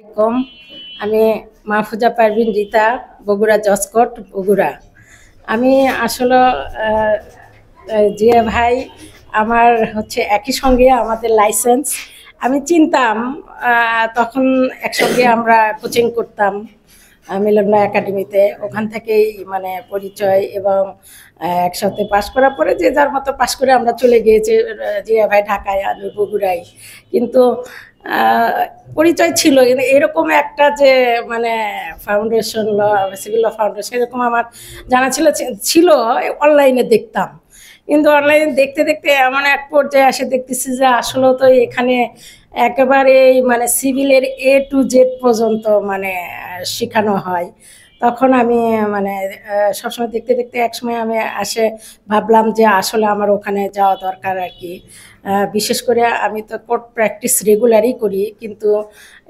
কম আমি মাহফুজা পারভিন রীতা, বগুড়া জসকোট বগুড়া। আমি আসলে জিয়া ভাই আমার হচ্ছে একই সঙ্গে আমাদের লাইসেন্স আমি চিনতাম। তখন একসঙ্গে আমরা কোচিং করতাম মিলন একাডেমিতে, ওখান থেকেই মানে পরিচয় এবং একসাথে পাশ করার পরে যে যার মতো পাশ করে আমরা চলে গিয়েছি, জিয়া ভাই ঢাকায় আমি বগুড়াই। কিন্তু পরিচয় ছিল, কিন্তু এরকম একটা যে মানে ফাউন্ডেশন ল, সিভিল ল ফাউন্ডেশন এরকম আমার জানা ছিল অনলাইনে দেখতাম। কিন্তু অনলাইনে দেখতে দেখতে এমন এক পর্যায়ে এসে দেখতেছি যে আসলেও তো এখানে একেবারে মানে সিভিলের A to Z পর্যন্ত মানে শেখানো হয়। তখন আমি মানে সবসময় দেখতে দেখতে একসময় আমি ভাবলাম যে আসলে আমার ওখানে যাওয়া দরকার আর কি। বিশেষ করে আমি তো কোর্ট প্র্যাকটিস রেগুলারই করি, কিন্তু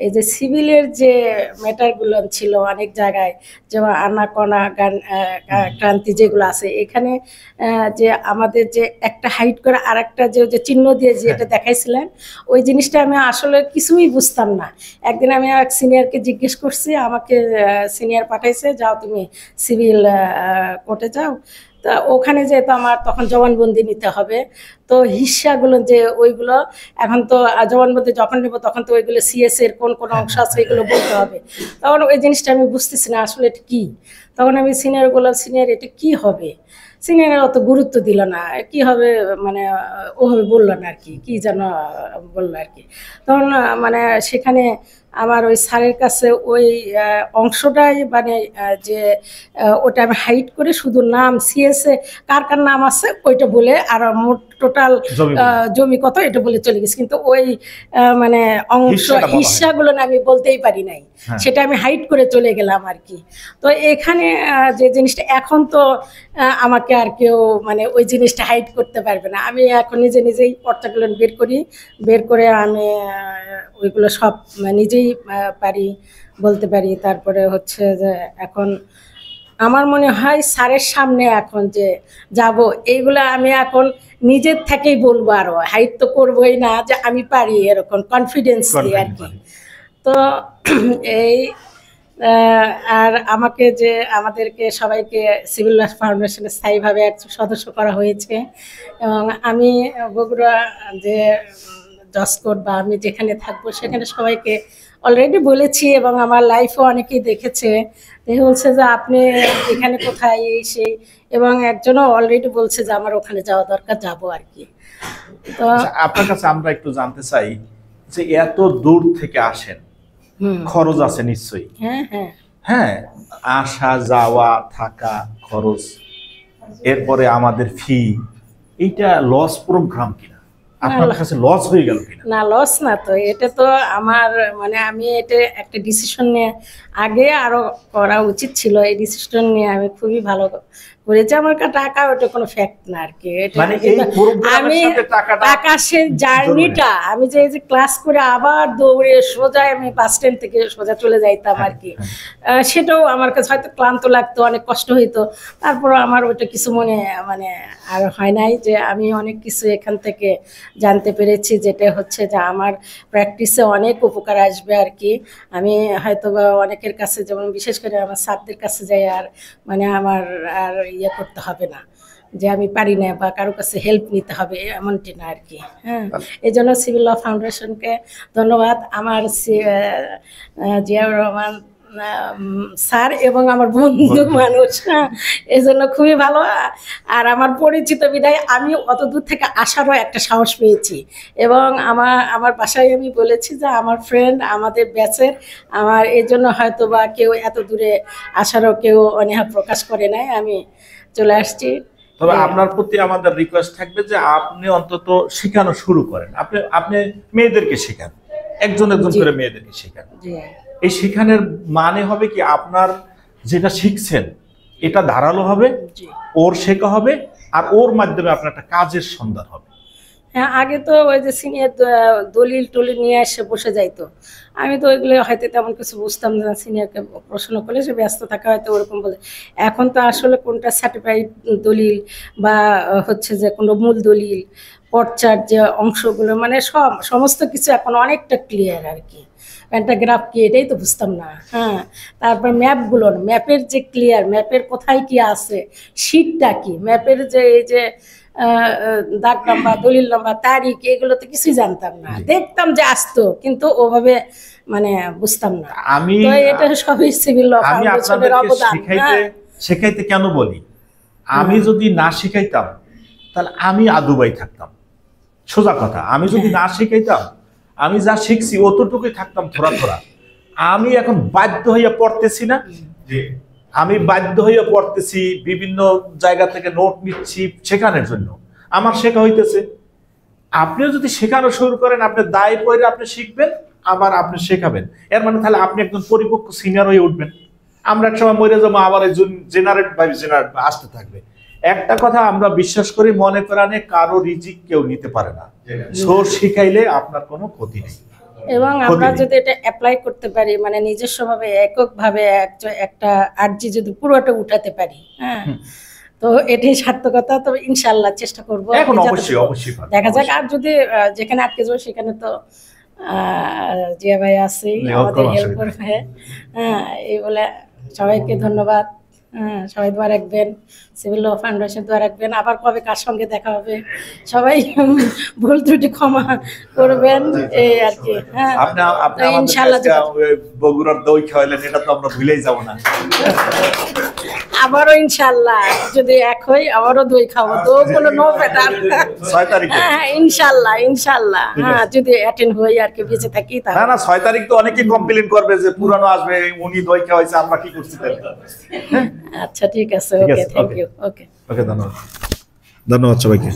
এই যে সিভিলের যে ম্যাটারগুলো ছিল অনেক জায়গায়, যেমন আনাকোনা ক্রান্তি যেগুলো আছে এখানে, যে আমাদের যে একটা হাইট করে আর একটা যে চিহ্ন দিয়ে যেটা দেখাইছিলেন, ওই জিনিসটা আমি আসলে কিছুই বুঝতাম না। একদিন আমি এক সিনিয়রকে জিজ্ঞেস করছি, আমাকে সিনিয়র পাঠাইছে, যাও তুমি সিভিল কোর্টে যাও। তা ওখানে যেহেতু আমার তখন জবানবন্দি নিতে হবে, তো হিস্সাগুলো যে ওইগুলো এখন তো জবানবন্দি যখন নেবো তখন তো ওইগুলো CS এর কোন কোন অংশ আছে এগুলো বলতে হবে। তখন ওই জিনিসটা আমি বুঝতেছি না আসলে এটা কী। তখন আমি সিনিয়র বললাম, সিনিয়র এটা কী হবে? সিনিয়র অত গুরুত্ব দিল না, কি হবে মানে ওভাবে বললো না আর কি, কী যেন বললো আর কি। তখন মানে সেখানে আমার ওই স্যারের কাছে ওই অংশটাই মানে যে ওটা আমি হাইট করে শুধু নাম CS এ কার কার নাম আছে ওইটা বলে, আর মোট টোটাল জমি কত এটা বলে চলে গেছে, কিন্তু ওই মানে অংশ হিস্সাগুলো না আমি বলতেই পারি নাই। সেটা আমি হাইট করে চলে গেলাম আর কি। তো এখানে যে জিনিসটা এখন তো আমাকে আর কেউ মানে ওই জিনিসটা হাইট করতে পারবে না। আমি এখন নিজেই পর্চাগুলো বের করে আমি ওইগুলো সব নিজেই পারি, বলতে পারি। তারপরে হচ্ছে যে এখন আমার মনে হয় স্যারের সামনে এখন যে যাব, এইগুলো আমি এখন নিজের থেকেই বলবো, আরও হাইট তো করবোই না, যে আমি পারি এরকম কনফিডেন্স দিয়ে আর কি। তো এই আর আমাদেরকে সবাইকে সিভিল ল ফাউন্ডেশনে স্থায়ীভাবে সদস্য করা হয়েছে। এবং আমি বগুড়া যে জসকোট বা আমি যেখানে থাকবো সেখানে সবাইকে অলরেডি বলেছি, এবং আমার লাইফও অনেকেই দেখেছে, বলছে যে আপনি এখানে কোথায় এই সেই, এবং একজনও অলরেডি বলছে যে আমার ওখানে যাওয়া দরকার, যাবো আর কি। তো আপনার কাছে আমরা একটু জানতে চাই যে এত দূর থেকে আসেন, খরচ আছে নিশ্চয়ই? হ্যাঁ, আসা যাওয়া থাকা খরচ, এরপরে আমাদের ফি, এইটা লস প্রোগ্রাম কিনা, আপনার কাছে লস হয়ে গেল কিনা? না, লস না তো, এটা তো আমার মানে আমি এটা একটা ডিসিশন নিয়ে আগে আরো করা উচিত ছিল। এই ডিসিশন নিয়ে আমি খুবই ভালো করেছি। আমার টাকা ওটা কোনো ফ্যাক্ট না আর কি। আমি টাকা সে জার্নিটা, আমি যে ক্লাস করে আবার দৌড়ে সোজা আমি বাস স্ট্যান্ড থেকে সোজা চলে যাইতাম আর কি, সেটাও আমার কাছে হয়তো ক্লান্ত লাগতো, অনেক কষ্ট হইতো। তারপর আমার ওটা কিছু মনে মানে আর হয় নাই, যে আমি অনেক কিছু এখান থেকে জানতে পেরেছি, যেটা হচ্ছে যে আমার প্র্যাকটিসে অনেক উপকার আসবে আর কি। আমি হয়তো বা অনেকের কাছে, যেমন বিশেষ করে আমার স্যারদের কাছে যাই, আর মানে আমার আর ইয়ে করতে হবে না যে আমি পারি না বা কারো কাছে হেল্প নিতে হবে, এমনটি না আর কি। হ্যাঁ, এই জন্য সিভিল ল ফাউন্ডেশনকে ধন্যবাদ। আমার জিয়াউর রহমান স্যার এবং আমার বন্ধু মানুষ, এই জন্য খুবই ভালো। আর আমার পরিচিত বিধায় আমি অত দূর থেকে আসারও একটা সাহস পেয়েছি, এবং আমার বাসায় আমি বলেছি যে আমার ফ্রেন্ড, আমাদের ব্যাচের, আমার এই জন্য হয়তো বা কেউ এত দূরে আসারও কেউ অনীহা প্রকাশ করে নাই, আমি চলে আসছি। তবে আপনার প্রতি আমাদের রিকোয়েস্ট থাকবে যে আপনি অন্তত শেখানো শুরু করেন। আপনি মেয়েদেরকে শেখান, একজন করে মেয়েদেরকে শেখান। এই শেখানোর মানে হবে কি, আপনার যেটা শিখছেন এটা ধারালো হবে, ওর শেখা হবে, আর ওর মাধ্যমে আপনার একটা কাজের সন্ধান হবে। হ্যাঁ, আগে তো ওই যে সিনিয়র দলিল টলিল নিয়ে এসে বসে যাইতো, আমি তো ওইগুলো হয়তো তেমন কিছু বুঝতাম না। সিনিয়রকে প্রশ্ন করলে সে ব্যস্ত থাকা হয়তো ওরকম বলে। এখন তো আসলে কোনটা সার্টিফাইড দলিল বা হচ্ছে যে কোনো মূল দলিল, পর্চার যে অংশগুলো, মানে সমস্ত কিছু এখন অনেকটা ক্লিয়ার আর কি। প্যান্টাগ্রাফ কি এটাই তো বুঝতাম না। হ্যাঁ, তারপর ম্যাপের যে ক্লিয়ার, ম্যাপের কোথায় কি আছে, শীটটা কি, ম্যাপের যে এই যে দাগ নাম্বার, দলিল নাম্বার, তারিখ, এগুলো তো কিছুই জানতাম না। দেখতাম যে আসতো, কিন্তু ওভাবে মানে বুঝতাম না। আমি তো এটা সবই সিভিল ল ফাউন্ডেশনের অবদান। শেখাইতে কেন বলি, আমি যদি না শিখাইতাম তাহলে আমি আদুবাই থাকতাম। সোজা কথা, আমি যদি না শিখাইতাম, আমি যা শিখছি অতটুকুই থাকতাম থোড়া থোড়া। আমি এখন বাধ্য হইয়া পড়তেছি না, আমি বাধ্য হইয়া পড়তেছি, বিভিন্ন জায়গা থেকে নোট নিচ্ছি শেখানোর জন্য, আমার শেখা হইতেছে। আপনিও যদি শেখানো শুরু করেন, আপনি দায় পড়ে আপনি শিখবেন, আবার আপনি শেখাবেন, এর মানে তাহলে আপনি একজন পরিপক্ক সিনিয়র হয়ে উঠবেন। আমরা এক সময় মরে যাবো, আবার জেনারেট আসতে থাকবে। একটা কথা আমরা বিশ্বাস করি, মনে প্রাণে কারো রিজিক কেউ নিতে পারে না। সোর শিখাইলে আপনার কোনো ক্ষতি নেই। এবং আমরা যদি এটা অ্যাপ্লাই করতে পারি, মানে নিজস্বভাবে এককভাবে একটা আর্জি যদি পুরোটা উঠাতে পারি, হ্যাঁ, তো এটাই সার্থকতা। তবে ইনশাআল্লাহ চেষ্টা করব, দেখা যাক। আর যদি যেখানে আটকে যাবো সেখানে তো জিয়া ভাই আছে, আমাদের হেল্প করবে। হ্যাঁ, এই বলে সবাইকে ধন্যবাদ। হ্যাঁ, সবাই দোয়া রাখবেন, সিভিল ল ফাউন্ডেশন দোয়া রাখবেন। আবার কবে কার সঙ্গে দেখা হবে, সবাই ভুল ত্রুটি ক্ষমা করবেন, এই আর কি। হ্যাঁ, ইনশাআল্লাহ বগুড়ার দই খাওয়াইলেন, এটা তো আমরা ভুলেই যাব না। আবারও ইনশাআল্লাহ যদি এক হই, আবারও দই খাবো, তো কোনো নো ব্যাটার। 6 তারিখে, হ্যাঁ ইনশাআল্লাহ। হ্যাঁ, যদি অ্যাটেন্ড হই আর কি, বেঁচে থাকি তাহলে। না 6 তারিখ তো অনেকেই কমপ্লেইন করবে যে পুরানো আসবে, উনি দই খাওয়াইছে, আমরা কি করছি তাহলে। আচ্ছা, ঠিক আছে, ওকে, থ্যাংক ইউ। ওকে, ধন্যবাদ সবাইকে।